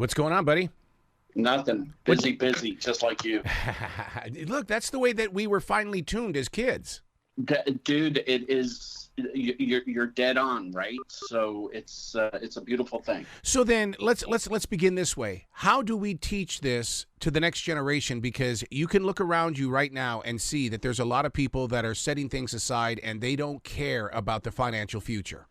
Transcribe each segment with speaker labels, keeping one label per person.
Speaker 1: What's going on, buddy?
Speaker 2: Nothing. Busy, just like you.
Speaker 1: Look, that's the way that we were finely tuned as kids.
Speaker 2: Dude, it is. You're dead on, right? So it's a beautiful thing.
Speaker 1: So then let's begin this way. How do we teach this to the next generation? Because you can look around you right now and see that there's a lot of people that are setting things aside and they don't care about the financial future.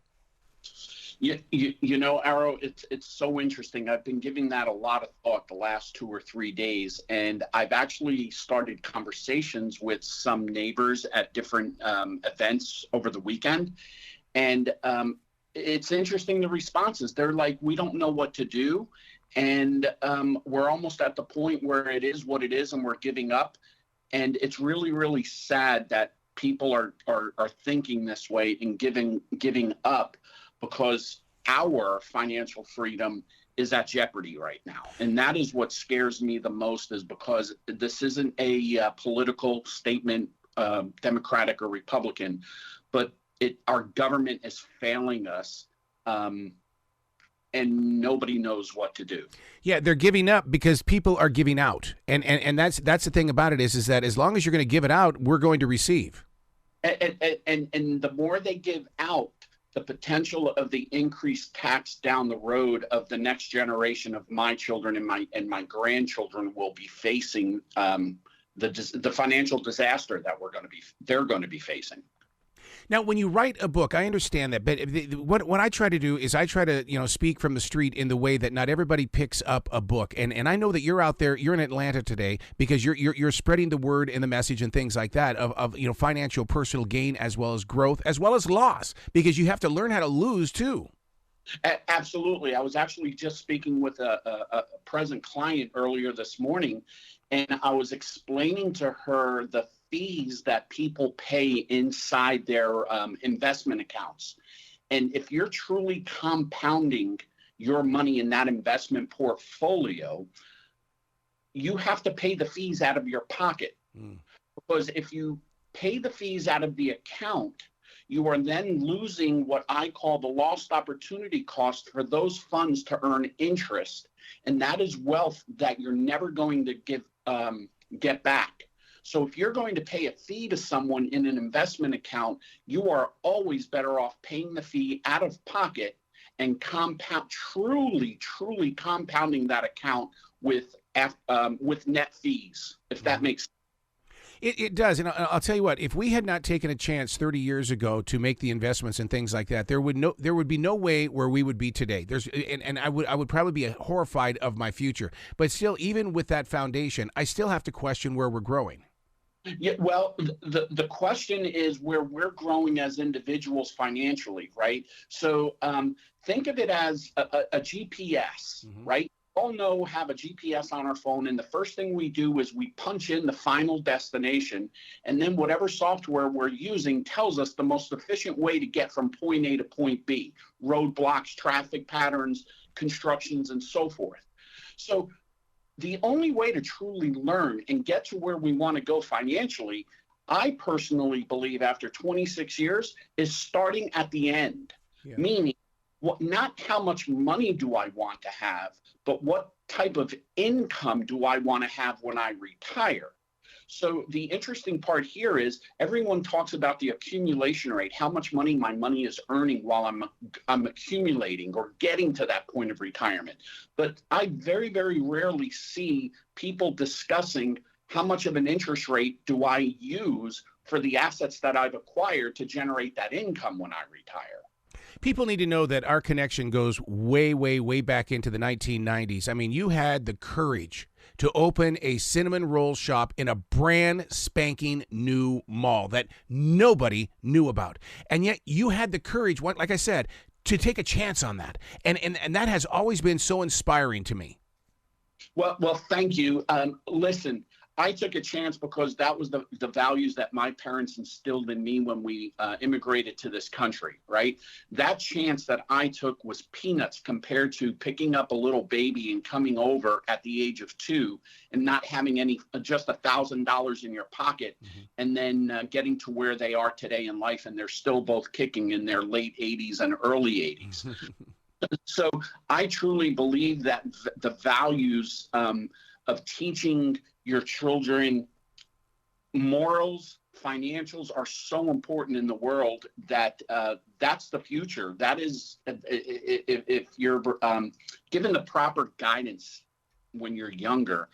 Speaker 2: You know, Arrow, it's so interesting. I've been giving that a lot of thought the last 2 or 3 days, and I've actually started conversations with some neighbors at different events over the weekend. And it's interesting, the responses. They're like, we don't know what to do. And we're almost at the point where it is what it is, and we're giving up. And it's really, really sad that people are thinking this way and giving up, because our financial freedom is at jeopardy right now. And that is what scares me the most, is because this isn't a political statement, Democratic or Republican, but our government is failing us, and nobody knows what to do.
Speaker 1: Yeah, they're giving up because people are giving out. And that's the thing about it is that as long as you're going to give it out, we're going to receive.
Speaker 2: And the more they give out, the potential of the increased tax down the road of the next generation of my children and my grandchildren will be facing the financial disaster that they're going to be facing.
Speaker 1: Now, when you write a book, I understand that, but what I try to do is I try to speak from the street in the way that not everybody picks up a book, and I know that you're out there, you're in Atlanta today because you're spreading the word and the message and things like that of financial personal gain as well as growth as well as loss, because you have to learn how to lose too.
Speaker 2: Absolutely. I was actually just speaking with a present client earlier this morning, and I was explaining to her the fees that people pay inside their investment accounts. And if you're truly compounding your money in that investment portfolio, you have to pay the fees out of your pocket. Because if you pay the fees out of the account, you are then losing what I call the lost opportunity cost for those funds to earn interest. And that is wealth that you're never going to get back. So if you're going to pay a fee to someone in an investment account, you are always better off paying the fee out of pocket and truly compounding that account with net fees, if that makes sense.
Speaker 1: It does, and I'll tell you what. If we had not taken a chance 30 years ago to make the investments and things like that, there would be no way where we would be today. And I would probably be horrified of my future. But still, even with that foundation, I still have to question where we're growing.
Speaker 2: Yeah, well, the question is where we're growing as individuals financially, right? So think of it as a GPS, right? All have a GPS on our phone, and the first thing we do is we punch in the final destination, and then whatever software we're using tells us the most efficient way to get from point A to point B, roadblocks, traffic patterns, constructions, and so forth. So the only way to truly learn and get to where we want to go financially, I personally believe after 26 years, is starting at the end, meaning not how much money do I want to have, but what type of income do I want to have when I retire? So the interesting part here is everyone talks about the accumulation rate, how much money my money is earning while I'm accumulating or getting to that point of retirement. But I very, very rarely see people discussing how much of an interest rate do I use for the assets that I've acquired to generate that income when I retire.
Speaker 1: People need to know that our connection goes way, way, way back into the 1990s. I mean, you had the courage to open a cinnamon roll shop in a brand spanking new mall that nobody knew about. And yet you had the courage, like I said, to take a chance on that. And that has always been so inspiring to me.
Speaker 2: Well, thank you. Listen, I took a chance because that was the values that my parents instilled in me when we immigrated to this country, right? That chance that I took was peanuts compared to picking up a little baby and coming over at the age of 2 and not having just $1,000 in your pocket, and then getting to where they are today in life, and they're still both kicking in their late 80s and early 80s. So I truly believe that the values of teaching your children morals, financials are so important in the world that that's the future. That is, if you're given the proper guidance when you're younger,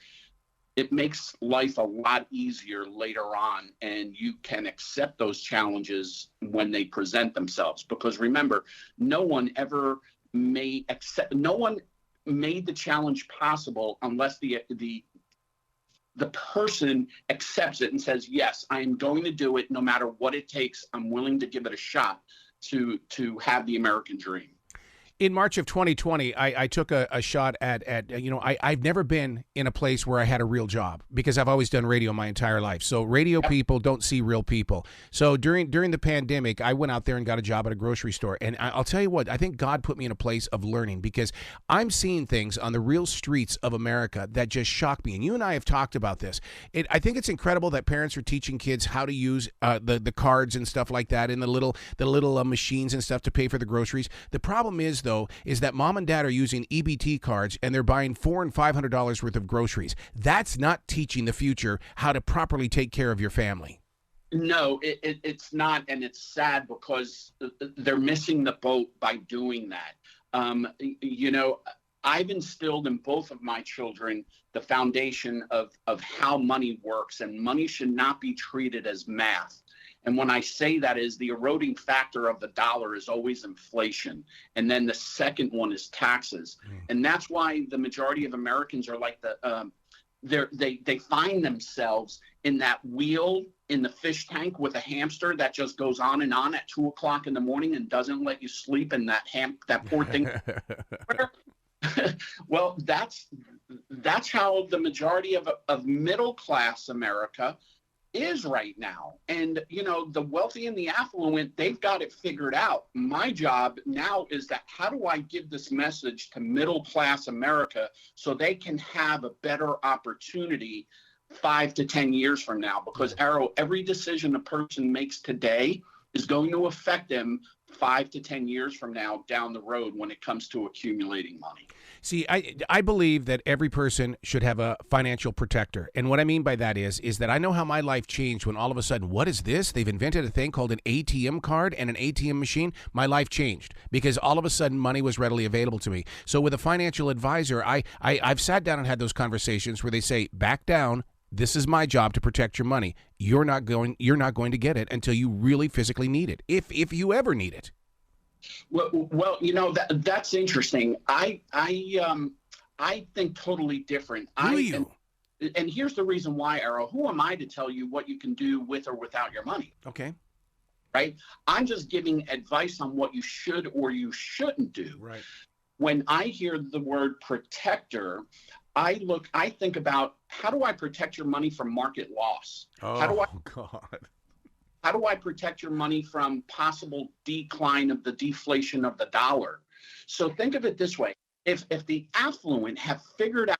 Speaker 2: it makes life a lot easier later on, and you can accept those challenges when they present themselves. Because remember, no one made the challenge possible unless the person accepts it and says, yes, I am going to do it no matter what it takes. I'm willing to give it a shot to have the American dream.
Speaker 1: In March of 2020, I took a shot at I've never been in a place where I had a real job because I've always done radio my entire life. So radio people don't see real people. So during the pandemic, I went out there and got a job at a grocery store. And I'll tell you what, I think God put me in a place of learning because I'm seeing things on the real streets of America that just shock me. And you and I have talked about this. I think it's incredible that parents are teaching kids how to use the cards and stuff like that and the little machines and stuff to pay for the groceries. The problem is, though, is that mom and dad are using EBT cards and they're buying $400 and $500 worth of groceries. That's not teaching the future how to properly take care of your family.
Speaker 2: No, it's not, and it's sad because they're missing the boat by doing that. I've instilled in both of my children the foundation of how money works, and money should not be treated as math. And when I say that is the eroding factor of the dollar is always inflation. And then the second one is taxes. And that's why the majority of Americans are like they find themselves in that wheel in the fish tank with a hamster that just goes on and on at 2 o'clock in the morning and doesn't let you sleep, and that poor thing. Well, that's how the majority of middle class America is right now. And the wealthy and the affluent, they've got it figured out. My job now is that how do I give this message to middle class America so they can have a better opportunity 5 to 10 years from now? Because every decision a person makes today is going to affect them 5 to 10 years from now down the road when it comes to accumulating money.
Speaker 1: See, I believe that every person should have a financial protector. And what I mean by that is that I know how my life changed when all of a sudden, what is this? They've invented a thing called an ATM card and an ATM machine. My life changed because all of a sudden money was readily available to me. So with a financial advisor, I've sat down and had those conversations where they say, back down. This is my job to protect your money. You're not going to get it until you really physically need it, if you ever need it.
Speaker 2: Well, that's interesting. I think totally different.
Speaker 1: Do you?
Speaker 2: And here's the reason why, Arrow. Who am I to tell you what you can do with or without your money?
Speaker 1: Okay.
Speaker 2: Right? I'm just giving advice on what you should or you shouldn't do.
Speaker 1: Right.
Speaker 2: When I hear the word protector, I think about, how do I protect your money from market loss?
Speaker 1: God.
Speaker 2: How do I protect your money from possible decline of the deflation of the dollar? So think of it this way. If the affluent have figured out,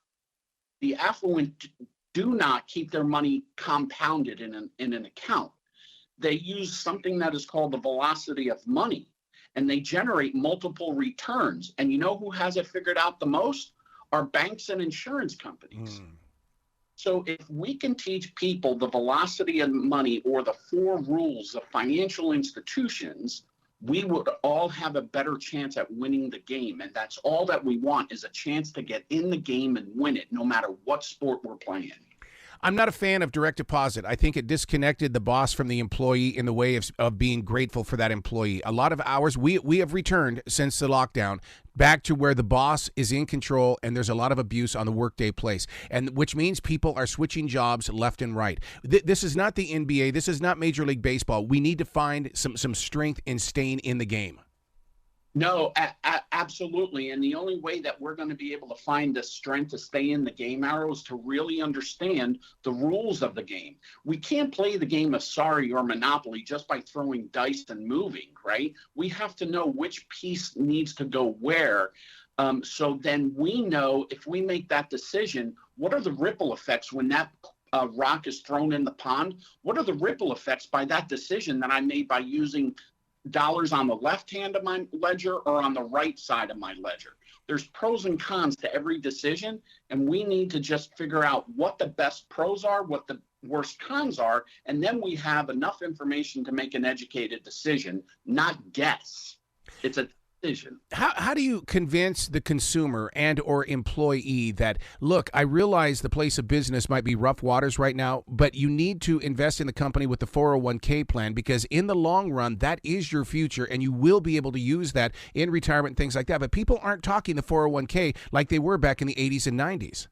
Speaker 2: the affluent do not keep their money compounded in an account. They use something that is called the velocity of money, and they generate multiple returns. And you know who has it figured out the most? Are banks and insurance companies. So if we can teach people the velocity of money or the 4 rules of financial institutions, we would all have a better chance at winning the game. And that's all that we want, is a chance to get in the game and win it, no matter what sport we're playing.
Speaker 1: I'm not a fan of direct deposit. I think it disconnected the boss from the employee in the way of being grateful for that employee. A lot of hours we have returned since the lockdown back to where the boss is in control, and there's a lot of abuse on the workday place, and which means people are switching jobs left and right. This is not the NBA. This is not Major League Baseball. We need to find some strength in staying in the game.
Speaker 2: No, absolutely. And the only way that we're going to be able to find the strength to stay in the game, Arrow, is to really understand the rules of the game. We can't play the game of Sorry or Monopoly just by throwing dice and moving, right? We have to know which piece needs to go where. So then we know, if we make that decision, what are the ripple effects when that rock is thrown in the pond? What are the ripple effects by that decision that I made by using dollars on the left hand of my ledger or on the right side of my ledger? There's pros and cons to every decision, and we need to just figure out what the best pros are, what the worst cons are, and then we have enough information to make an educated decision, not guess. It's a decision.
Speaker 1: How do you convince the consumer and or employee that, look, I realize the place of business might be rough waters right now, but you need to invest in the company with the 401k plan, because in the long run, that is your future, and you will be able to use that in retirement and things like that. But people aren't talking the 401k like they were back in the 80s and 90s.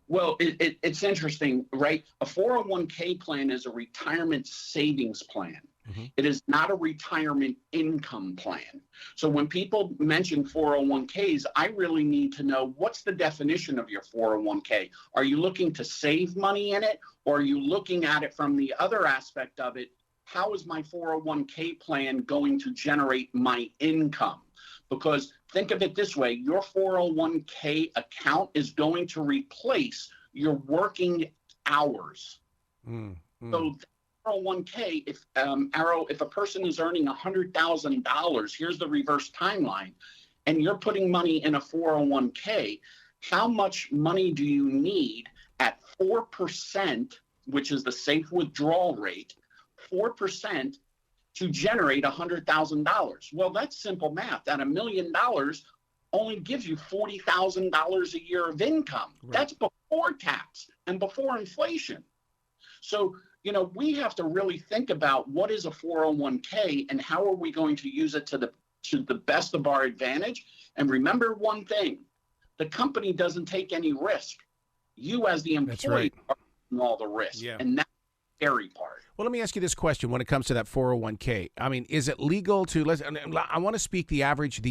Speaker 2: Well, it's interesting, right? A 401k plan is a retirement savings plan. Mm-hmm. It is not a retirement income plan. So when people mention 401ks, I really need to know, what's the definition of your 401k? Are you looking to save money in it, or are you looking at it from the other aspect of it? How is my 401k plan going to generate my income? Because think of it this way, your 401k account is going to replace your working hours. So 401k, if a person is earning $100,000, here's the reverse timeline, and you're putting money in a 401k, how much money do you need at 4%, which is the safe withdrawal rate, 4%, to generate $100,000? Well, that's simple math. At $1 million only gives you $40,000 a year of income. Right. That's before tax and before inflation. So, we have to really think about what is a 401k and how are we going to use it to the best of our advantage. And remember one thing, the company doesn't take any risk. You as the employee are taking all the risk. Yeah. And that's the scary part.
Speaker 1: Well, let me ask you this question when it comes to that 401k. I mean, is it legal to, I want to speak the average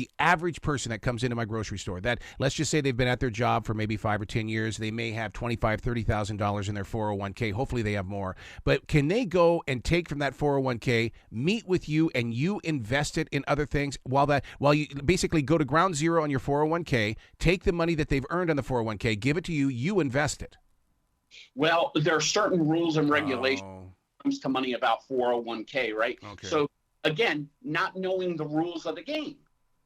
Speaker 1: person that comes into my grocery store, that let's just say they've been at their job for maybe 5 or 10 years. They may have $25,000, $30,000 in their 401k. Hopefully they have more. But can they go and take from that 401k, meet with you, and you invest it in other things while you basically go to ground zero on your 401k, take the money that they've earned on the 401k, give it to you, you invest it?
Speaker 2: Well, there are certain rules and regulations. Comes to money about 401k, right? Okay. So again, not knowing the rules of the game.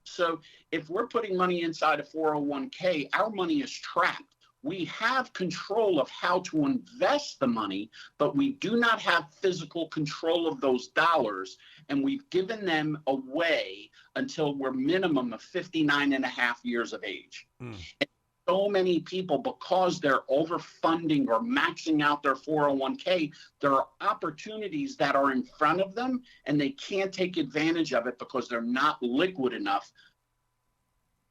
Speaker 2: So if we're putting money inside a 401k, our money is trapped. We have control of how to invest the money, but we do not have physical control of those dollars. And we've given them away until we're minimum of 59 and a half years of age. And so many people, because they're overfunding or maxing out their 401k, there are opportunities that are in front of them and they can't take advantage of it because they're not liquid enough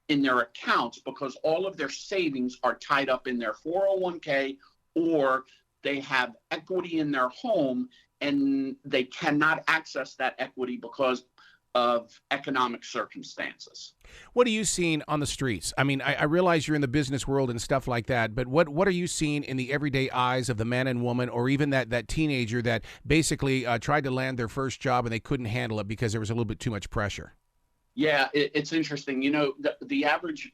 Speaker 2: in their accounts, because all of their savings are tied up in their 401k, or they have equity in their home and they cannot access that equity because of economic circumstances.
Speaker 1: What are you seeing on the streets? I mean, I realize you're in the business world and stuff like that, but what are you seeing in the everyday eyes of the man and woman, or even that teenager that basically tried to land their first job and they couldn't handle it because there was a little bit too much pressure?
Speaker 2: Yeah, it's interesting.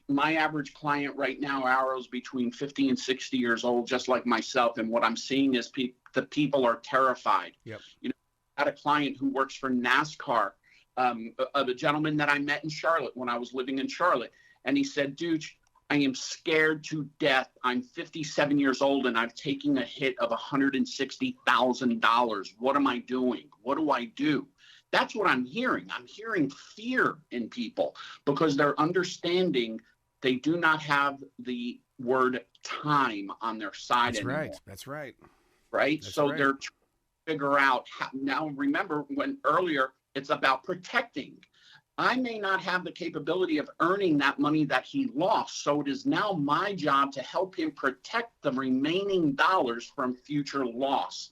Speaker 2: My average client right now, Arrow's between 50 and 60 years old, just like myself. And what I'm seeing is the people are terrified. Yep. I had a client who works for NASCAR, a gentleman that I met in Charlotte when I was living in Charlotte. And he said, "Dude, I am scared to death. I'm 57 years old and I've taken a hit of $160,000. What am I doing? What do I do?" That's what I'm hearing. I'm hearing fear in people because they're understanding they do not have the word time on their side anymore.
Speaker 1: That's right.
Speaker 2: Right? So they're trying to figure out how. Now, remember when earlier, it's about protecting. I may not have the capability of earning that money that he lost. So it is now my job to help him protect the remaining dollars from future loss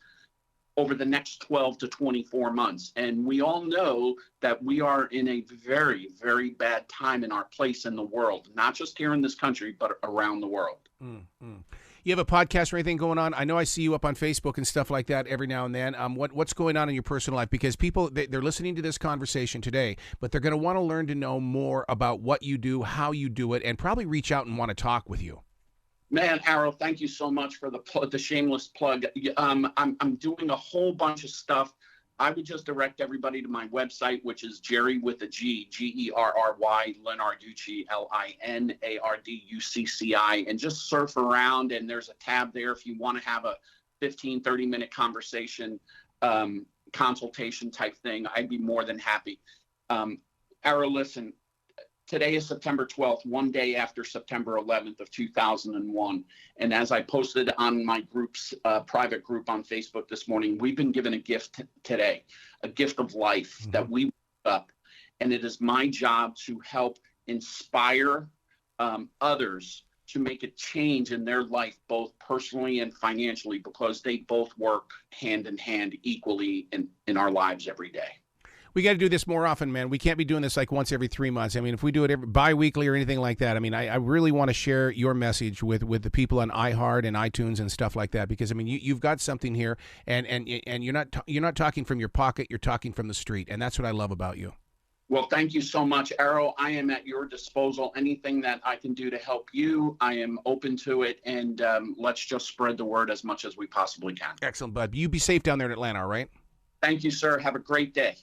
Speaker 2: over the next 12 to 24 months. And we all know that we are in a very, very bad time in our place in the world, not just here in this country, but around the world.
Speaker 1: Mm-hmm. You have a podcast or anything going on? I know I see you up on Facebook and stuff like that every now and then. What's going on in your personal life? Because people, they're listening to this conversation today, but they're going to want to learn to know more about what you do, how you do it, and probably reach out and want to talk with you.
Speaker 2: Man, Arrow, thank you so much for the shameless plug. I'm doing a whole bunch of stuff I would just direct everybody to my website, which is Gerry with a G, Gerry, Linarducci, Linarducci, and just surf around. And there's a tab there if you want to have a 15, 30-minute conversation, consultation type thing. I'd be more than happy. Arrow, listen, today is September 12th, one day after September 11th of 2001. And as I posted on my group's private group on Facebook this morning, we've been given a gift today, a gift of life that we woke up. And it is my job to help inspire others to make a change in their life, both personally and financially, because they both work hand in hand equally in our lives every day.
Speaker 1: We got to do this more often, man. We can't be doing this like once every 3 months. I mean, if we do it bi-weekly or anything like that, I mean, I really want to share your message with the people on iHeart and iTunes and stuff like that, because I mean, you've got something here, and you're not talking from your pocket, you're talking from the street, and that's what I love about you.
Speaker 2: Well, thank you so much, Arrow. I am at your disposal. Anything that I can do to help you, I am open to it, and let's just spread the word as much as we possibly can.
Speaker 1: Excellent, bud. You be safe down there in Atlanta, all right?
Speaker 2: Thank you, sir. Have a great day.